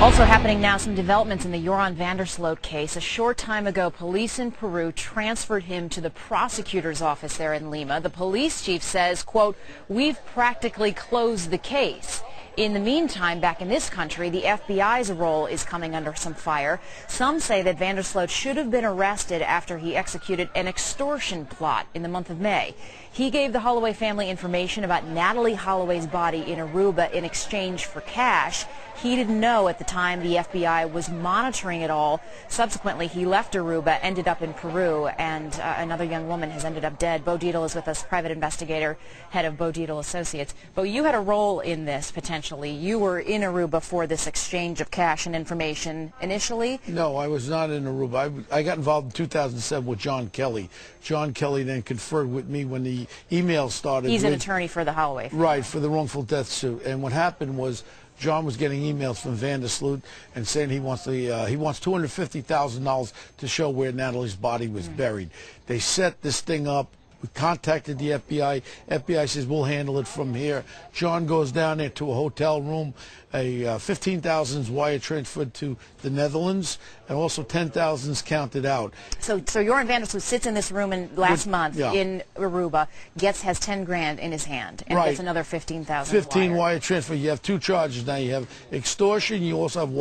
Also happening now, some developments in the Joran van der Sloot case. A short time ago, police in Peru transferred him to the prosecutor's office there in Lima. The police chief says, quote, "We've practically closed the case." In the meantime, back in this country, the FBI's role is coming under some fire. Some say that van der Sloot should have been arrested after he executed an extortion plot in the month of May. He gave the Holloway family information about Natalie Holloway's body in Aruba in exchange for cash. He didn't know at the time the FBI was monitoring it all. Subsequently, he left Aruba, ended up in Peru, and another young woman has ended up dead. Beau Dietl is with us, private investigator, head of Beau Dietl Associates. Beau, you had a role in this, potentially. You were in Aruba for this exchange of cash and information initially? No, I was not in Aruba. I got involved in 2007 with John Kelly. John Kelly then conferred with me when the email started. He's an attorney for the Holloway family. Right, for the wrongful death suit. And what happened was John was getting emails from van der Sloot and saying he wants $250,000 to show where Natalie's body was buried. They set this thing up. We contacted the FBI. FBI says, we'll handle it from here. John goes down there to a hotel room. A 15,000 is wire transferred to the Netherlands, and also 10,000 is counted out. So Joran van der Sloot sits in this room last month in Aruba, has 10 grand in his hand, and gets another 15,000. 15 wire transfer. You have two charges now. You have extortion. You also have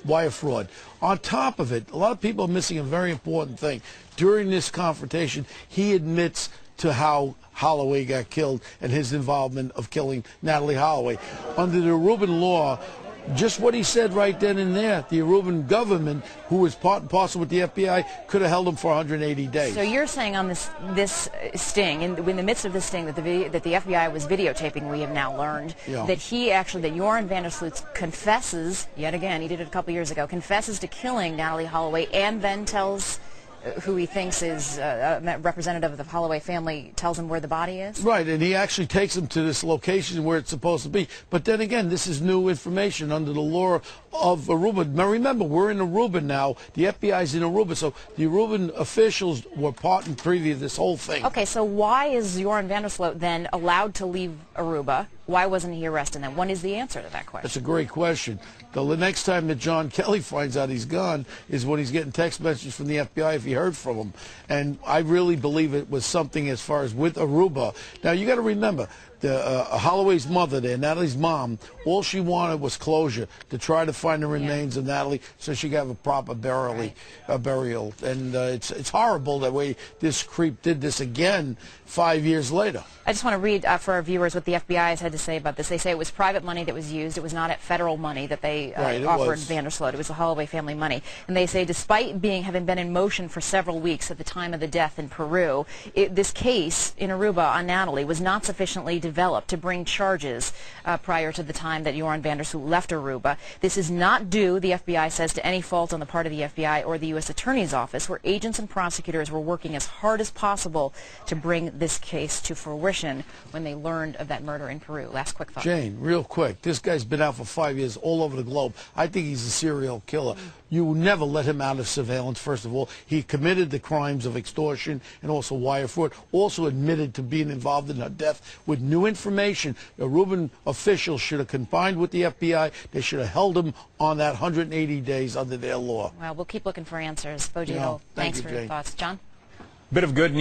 wire fraud. On top of it, a lot of people are missing a very important thing. During this confrontation, he admits to how Holloway got killed and his involvement of killing Natalie Holloway. Under the Aruban law, just what he said right then and there, the Aruban government, who was part and parcel with the FBI, could have held him for 180 days. So you're saying on this sting, in the midst of this sting that the FBI was videotaping, we have now learned that that Joran van der Sloot confesses, yet again, he did it a couple years ago, confesses to killing Natalie Holloway, and then tells who he thinks is a representative of the Holloway family, tells him where the body is? Right, and he actually takes him to this location where it's supposed to be. But then again, this is new information under the law of Aruba. Now remember, we're in Aruba now. The FBI's in Aruba, so the Aruban officials were part and privy of this whole thing. Okay, so why is Joran van der Sloot then allowed to leave Aruba? Why wasn't he arrested then? What is the answer to that question? That's a great question. The next time that John Kelly finds out he's gone is when he's getting text messages from the FBI if he heard from him. And I really believe it was something as far as with Aruba. Now, you got to remember, Holloway's mother there, Natalie's mom, all she wanted was closure to try to find the remains of Natalie so she could have a proper burial. And it's horrible that way this creep did this again 5 years later. I just want to read for our viewers what the FBI has had to say about this. They say it was private money that was used. It was not federal money that they offered van der Sloot. It was the Holloway family money. And they say despite having been in motion for several weeks at the time of the death in Peru, this case in Aruba on Natalie was not sufficiently developed to bring charges prior to the time that Joran van der Sloot left Aruba. This is not due, the FBI says, to any fault on the part of the FBI or the U.S. Attorney's Office, where agents and prosecutors were working as hard as possible to bring this case to fruition when they learned of that murder in Peru. Last quick thought. Jane, real quick, this guy's been out for 5 years all over the globe. I think he's a serial killer. You will never let him out of surveillance, first of all. He committed the crimes of extortion and also wire fraud, also admitted to being involved in her death with new information. The Aruban officials should have combined with the FBI. They should have held him on that 180 days under their law. Well, we'll keep looking for answers. Beau Dietl, thanks for your thoughts. John? Bit of good news.